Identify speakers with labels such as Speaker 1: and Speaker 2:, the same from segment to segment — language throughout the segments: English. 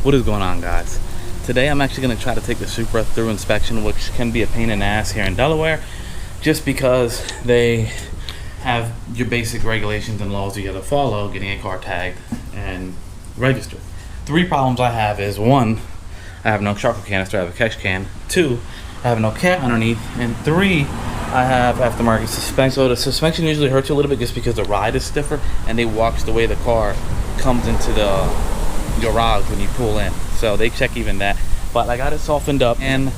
Speaker 1: What is going on, guys? Today I'm actually going to try to take the Supra through inspection, which can be a pain in the ass here in Delaware, just because they have your basic regulations and laws you got to follow getting a car tagged and registered. 3 problems I have is: 1, I have no charcoal canister, I have a catch can. 2, I have no cat underneath. And 3, I have aftermarket suspension. So the suspension usually hurts you a little bit just because the ride is stiffer and they watch the way the car comes into the garage when you pull in, so they check even that. But I got it softened up, and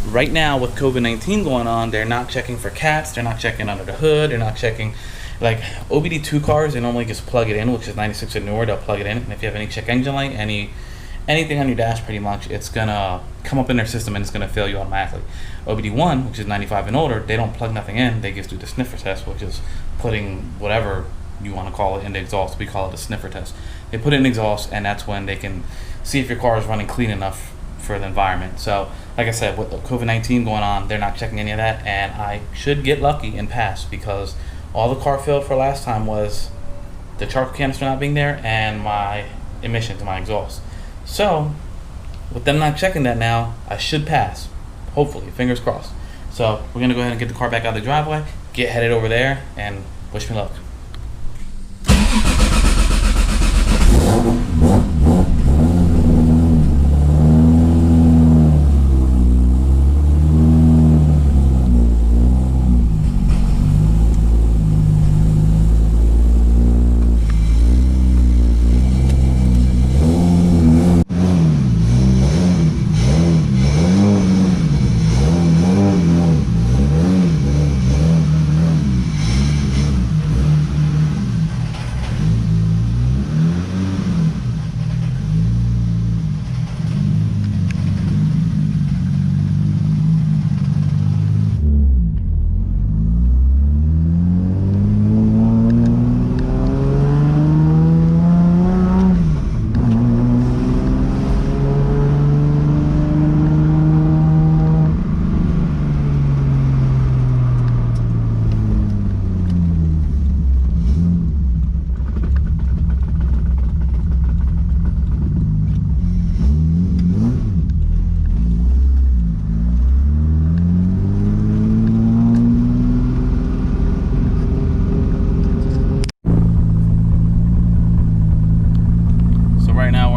Speaker 1: right now with COVID-19 going on, they're not checking for cats, they're not checking under the hood, they're not checking like OBD2 cars. They normally just plug it in, which is 96 or newer, they'll plug it in, and if you have any check engine light, anything on your dash, pretty much it's gonna come up in their system and it's gonna fail you automatically. OBD1, which is 95 and older, they don't plug nothing in, they just do the sniffer test, which is putting whatever you want to call it in the exhaust. We call it a sniffer test. They put it in exhaust, and that's when they can see if your car is running clean enough for the environment. So like I said, with the COVID-19 going on, they're not checking any of that, and I should get lucky and pass, because all the car failed for last time was the charcoal canister not being there and my emission to my exhaust. So with them not checking that now, I should pass, hopefully, fingers crossed. So we're gonna go ahead and get the car back out of the driveway, get headed over there, and wish me luck.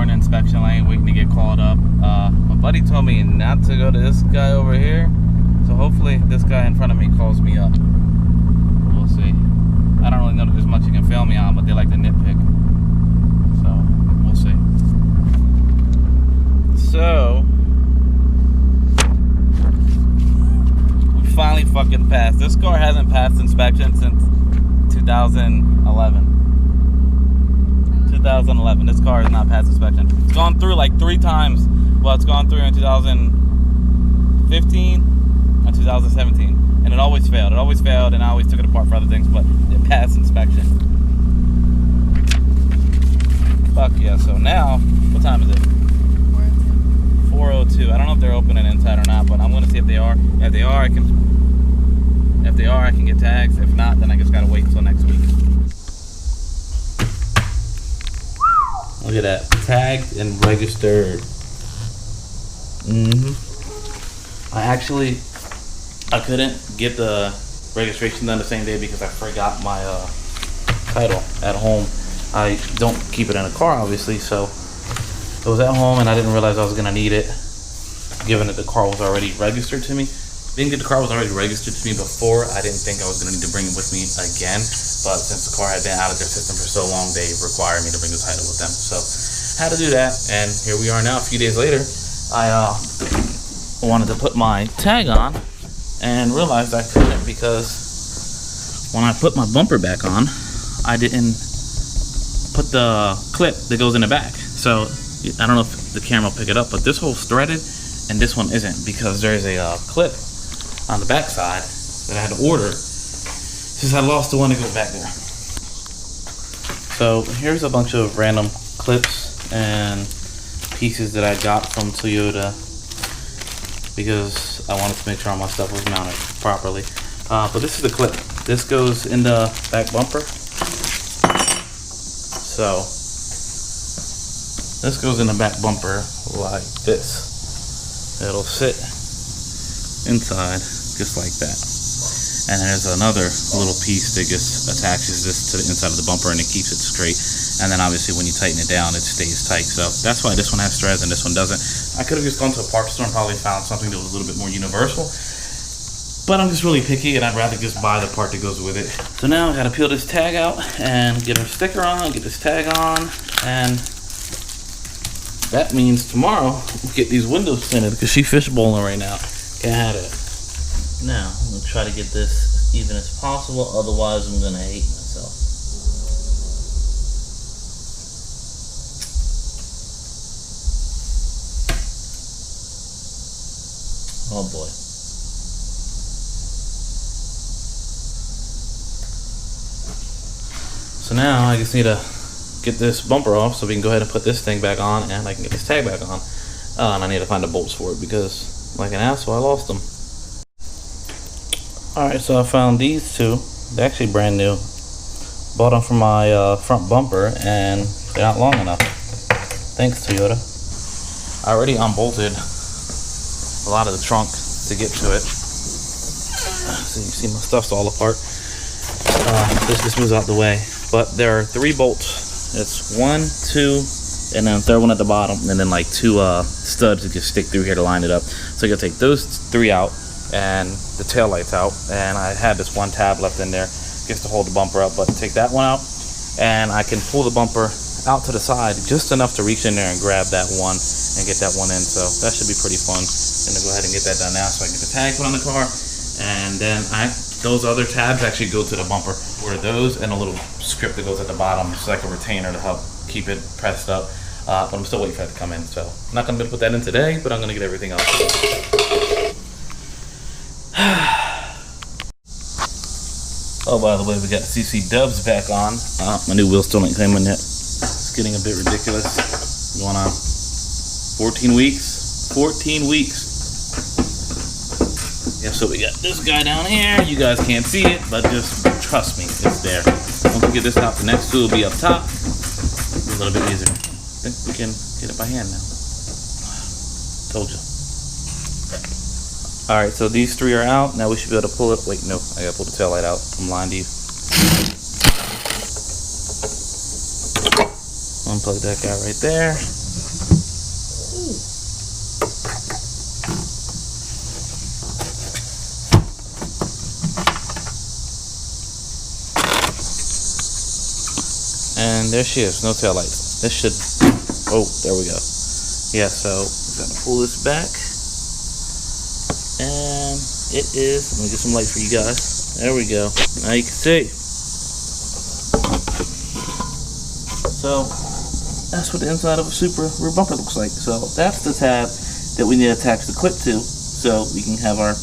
Speaker 1: Inspection lane, waiting to get called up. My buddy told me not to go to this guy over here, so hopefully this guy in front of me calls me up. We'll see. I don't really know that there's much you can film me on, but they like to nitpick, so we'll see. So we finally fucking passed. This car hasn't passed inspection since 2011. 2011. This car has not passed inspection. It's gone through like 3 times. Well, it's gone through in 2015 and 2017, and it always failed. It always failed, and I always took it apart for other things, but it passed inspection. Fuck yeah! So now, what time is it? 4:02. 4:02. I don't know if they're open and inside or not, but I'm gonna see if they are. If they are, I can. If they are, I can get tags. If not, then I just gotta wait until next week. Look at that, tagged and registered. I couldn't get the registration done the same day because I forgot my title at home. I don't keep it in a car, obviously, so it was at home and I didn't realize I was gonna need it, given that the car was already registered to me. Being that the car was already registered to me before, I didn't think I was gonna need to bring it with me again. But since the car had been out of their system for so long, they required me to bring the title with them. So had to do that, and here we are now. A few days later, I wanted to put my tag on and realized I couldn't, because when I put my bumper back on, I didn't put the clip that goes in the back. So I don't know if the camera will pick it up, but this hole's threaded and this one isn't, because there's a clip on the back side that I had to order since I lost the one that goes back there. So here's a bunch of random clips and pieces that I got from Toyota, because I wanted to make sure all my stuff was mounted properly. But this is the clip. This goes in the back bumper. So This goes in the back bumper like this. It'll sit inside just like that. And there's another little piece that just attaches this to the inside of the bumper and it keeps it straight. And then obviously when you tighten it down, it stays tight. So that's why this one has threads and this one doesn't. I could have just gone to a parts store and probably found something that was a little bit more universal. But I'm just really picky and I'd rather just buy the part that goes with it. So now I gotta peel this tag out and get our sticker on, get this tag on, and that means tomorrow we'll get these windows tinted because she's fishbowling right now. Can't have it. Now, I'm going to try to get this as even as possible, otherwise I'm going to hate myself. Oh boy. So now I just need to get this bumper off so we can go ahead and put this thing back on and I can get this tag back on. And I need to find the bolts for it because, like an asshole, I lost them. Alright, so I found these two. They're actually brand new. Bought them for my front bumper and they're not long enough. Thanks, Toyota. I already unbolted a lot of the trunk to get to it. So you see my stuff's all apart. This just moves out the way. But there are 3 bolts. It's 1, 2, and then a third one at the bottom, and then like 2 studs that just stick through here to line it up. So you're gonna take those 3 out and the tail lights out, and I had this 1 tab left in there just to hold the bumper up, but take that one out and I can pull the bumper out to the side just enough to reach in there and grab that one and get that one in. So that should be pretty fun. I'm gonna go ahead and get that done now so I can get the tag put on the car, and then those other tabs actually go to the bumper, where those and a little script that goes at the bottom, it's like a retainer to help keep it pressed up. But I'm still waiting for that to come in, so I'm not gonna be able to put that in today, but I'm gonna get everything else. Oh, by the way, we got CC Dubs back on. My new wheel still ain't coming yet. It's getting a bit ridiculous. Going on 14 weeks. 14 weeks. Yeah, so we got this guy down here. You guys can't see it, but just trust me, it's there. Once we get this out, the next two will be up top. A little bit easier. I think we can get it by hand now. Told you. Alright, so these 3 are out. Now we should be able to pull it. Wait, no, I gotta pull the tail light out. I'm lying to you. Unplug that guy right there. And there she is, no tail lights. This should, oh, there we go. Yeah, so I'm gonna pull this back. And it is, let me get some light for you guys. There we go. Now you can see. So that's what the inside of a Supra rear bumper looks like. So that's the tab that we need to attach the clip to so we can have our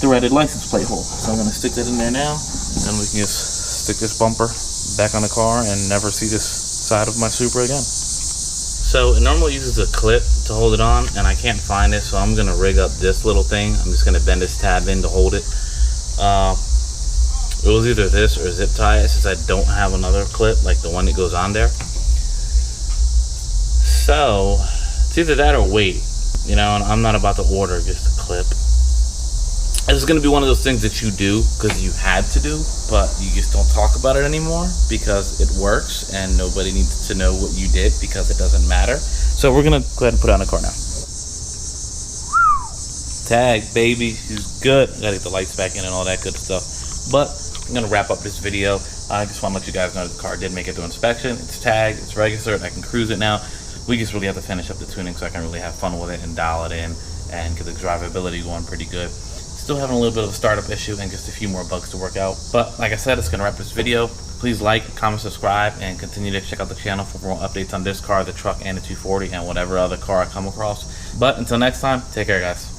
Speaker 1: threaded license plate hole. So I'm going to stick that in there now, and we can just stick this bumper back on the car and never see this side of my Supra again. So it normally uses a clip to hold it on, and I can't find it, so I'm gonna rig up this little thing. I'm just gonna bend this tab in to hold it. It was either this or zip tie it, since I don't have another clip like the one that goes on there. So it's either that or wait, you know, and I'm not about to order just a clip. This is going to be one of those things that you do because you had to do, but you just don't talk about it anymore because it works and nobody needs to know what you did because it doesn't matter. So we're going to go ahead and put it on the car now. Tag, baby, she's good. I got to get the lights back in and all that good stuff. But I'm going to wrap up this video. I just want to let you guys know that the car did make it through inspection. It's tagged, it's registered, I can cruise it now. We just really have to finish up the tuning so I can really have fun with it and dial it in and get the drivability going pretty good. Still having a little bit of a startup issue and just a few more bugs to work out. But like I said, it's going to wrap this video. Please like, comment, subscribe, and continue to check out the channel for more updates on this car, the truck, and the 240, and whatever other car I come across. But until next time, take care, guys.